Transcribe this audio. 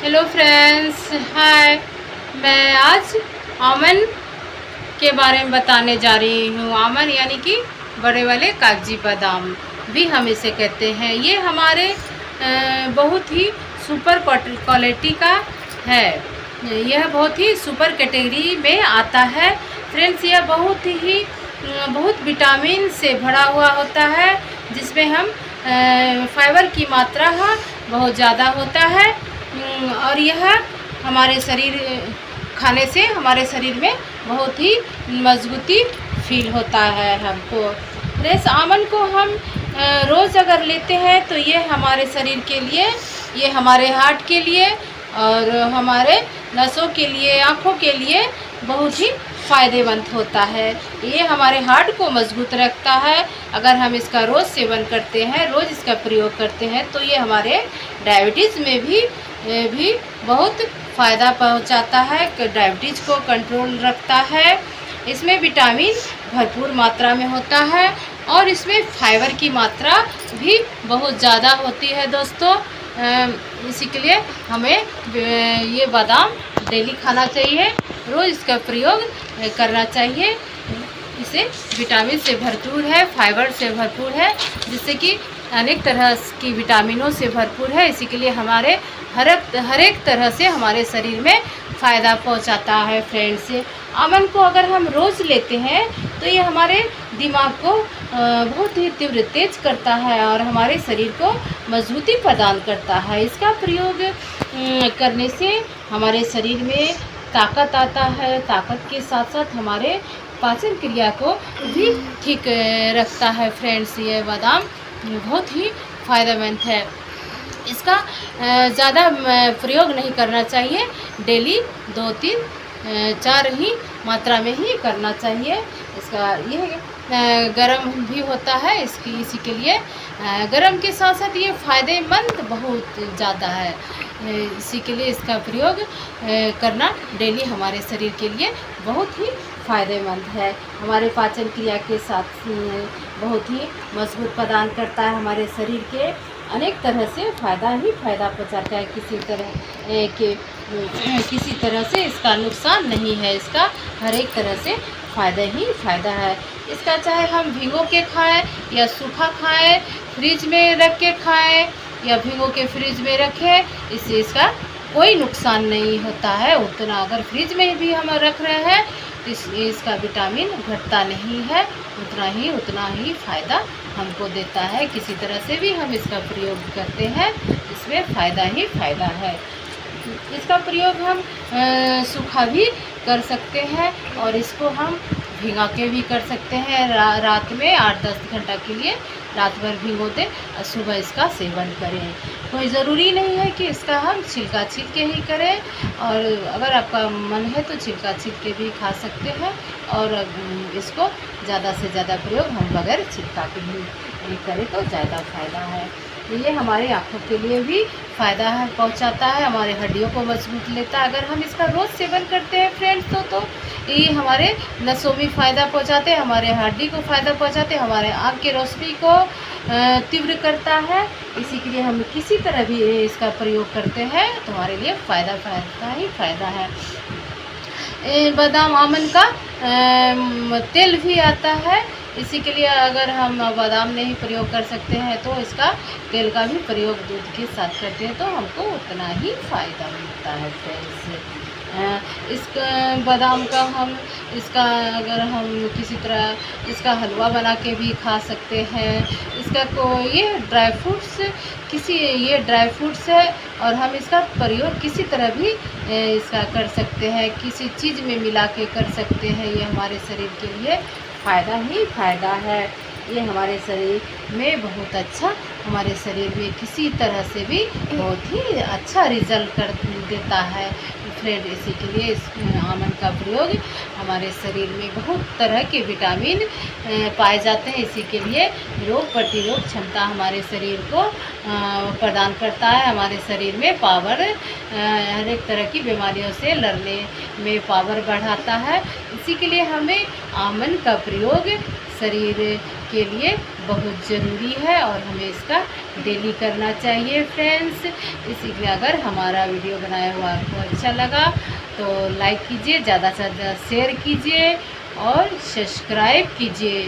Hello friends, हाय। मैं आज आमन के बारे में बताने जा रही हूँ। आमन यानी कि बड़े वाले कागजी बादाम भी हम इसे कहते हैं। ये हमारे बहुत ही सुपर क्वालिटी का है। यह बहुत ही सुपर कैटेगरी में आता है फ्रेंड्स। यह बहुत विटामिन से भरा हुआ होता है, जिसमें हम फाइबर की मात्रा बहुत ज़्यादा होता है। और यह हमारे शरीर खाने से हमारे शरीर में बहुत ही मजबूती फील होता है हमको। फ्रेश आमन को हम रोज़ अगर लेते हैं तो ये हमारे शरीर के लिए, ये हमारे हार्ट के लिए और हमारे नसों के लिए, आँखों के लिए बहुत ही फ़ायदेमंद होता है। ये हमारे हार्ट को मजबूत रखता है। अगर हम इसका रोज़ सेवन करते हैं, रोज़ इसका प्रयोग करते हैं, तो ये हमारे डायबिटीज़ में भी बहुत फ़ायदा पहुंचाता है। डायबिटीज़ को कंट्रोल रखता है। इसमें विटामिन भरपूर मात्रा में होता है और इसमें फाइबर की मात्रा भी बहुत ज़्यादा होती है दोस्तों। इसी के लिए हमें ये बादाम डेली खाना चाहिए, रोज़ इसका प्रयोग करना चाहिए। इसे विटामिन से भरपूर है, फाइबर से भरपूर है, जिससे कि अनेक तरह की विटामिनों से भरपूर है। इसी के लिए हमारे हर एक तरह से हमारे शरीर में फ़ायदा पहुंचाता है फ्रेंड्स। आमन को अगर हम रोज़ लेते हैं तो ये हमारे दिमाग को बहुत ही तीव्र तेज करता है और हमारे शरीर को मजबूती प्रदान करता है। इसका प्रयोग करने से हमारे शरीर में ताकत आता है। ताकत के साथ साथ हमारे पाचन क्रिया को भी ठीक रखता है फ्रेंड्स। ये बादाम बहुत ही फ़ायदेमंद है। इसका ज़्यादा प्रयोग नहीं करना चाहिए। डेली 2-3-4 ही मात्रा में ही करना चाहिए। इसका ये गरम भी होता है। इसी के लिए गरम के साथ साथ ये फ़ायदेमंद बहुत ज़्यादा है। इसी के लिए इसका प्रयोग करना डेली हमारे शरीर के लिए बहुत ही फ़ायदेमंद है। हमारे पाचन क्रिया के साथ बहुत ही मजबूत प्रदान करता है। हमारे शरीर के अनेक तरह से फ़ायदा पहुंचाता है। किसी तरह से इसका नुकसान नहीं है। इसका हर एक तरह से फ़ायदा ही फ़ायदा है। इसका चाहे हम भिगो के खाएं या सूखा खाएं, फ्रिज में रख के खाएं या भिगो के फ्रिज में रखें, इससे इसका कोई नुकसान नहीं होता है। उतना अगर फ्रिज में भी हम रख रहे हैं तो इसका विटामिन घटता नहीं है। उतना ही फ़ायदा हमको देता है। किसी तरह से भी हम इसका प्रयोग करते हैं, इसमें फ़ायदा ही फ़ायदा है। इसका प्रयोग हम सूखा भी कर सकते हैं और इसको हम भिगा के भी कर सकते हैं। रात में 8-10 घंटा के लिए रात भर भिगो दें और सुबह इसका सेवन करें। कोई ज़रूरी नहीं है कि इसका हम छिलका छील के ही करें, और अगर आपका मन है तो छिलका छील के भी खा सकते हैं। और इसको ज़्यादा से ज़्यादा प्रयोग हम बगैर छिलका के ही करें तो ज़्यादा फ़ायदा है। ये हमारे आँखों के लिए भी फ़ायदा पहुंचाता है। हमारे हड्डियों को मजबूत लेता है। अगर हम इसका रोज़ सेवन करते हैं फ्रेंड्स तो ये हमारे नसों में फ़ायदा पहुंचाते हैं, हमारे हड्डी को फ़ायदा पहुंचाते हैं, हमारे आँख की रोशनी को तीव्र करता है। इसी के लिए हम किसी तरह भी इसका प्रयोग करते हैं तो हमारे लिए फ़ायदा ही फ़ायदा है। बादाम आमन का तेल भी आता है। इसी के लिए अगर हम बादाम नहीं प्रयोग कर सकते हैं तो इसका तेल का भी प्रयोग दूध के साथ करते हैं तो हमको उतना ही फ़ायदा मिलता है फ्रेंड्स। इसका बादाम का अगर हम किसी तरह इसका हलवा बना के भी खा सकते हैं। ये ड्राई फ्रूट्स है और हम इसका प्रयोग किसी तरह भी इसका कर सकते हैं, किसी चीज़ में मिला के कर सकते हैं। ये हमारे शरीर के लिए फ़ायदा ही फ़ायदा है। ये हमारे शरीर में बहुत अच्छा, हमारे शरीर में किसी तरह से भी बहुत ही अच्छा रिजल्ट कर देता है फ्रेंड। इसी के लिए इस आमन का प्रयोग हमारे शरीर में बहुत तरह के विटामिन पाए जाते हैं। इसी के लिए रोग प्रतिरोध क्षमता हमारे शरीर को प्रदान करता है। हमारे शरीर में पावर, हर एक तरह की बीमारियों से लड़ने में पावर बढ़ाता है। इसी के लिए हमें आमन का प्रयोग शरीर के लिए बहुत ज़रूरी है और हमें इसका डेली करना चाहिए फ्रेंड्स। इसीलिए अगर हमारा वीडियो बनाया हुआ आपको अच्छा लगा तो लाइक कीजिए, ज़्यादा से ज़्यादा शेयर कीजिए और सब्सक्राइब कीजिए।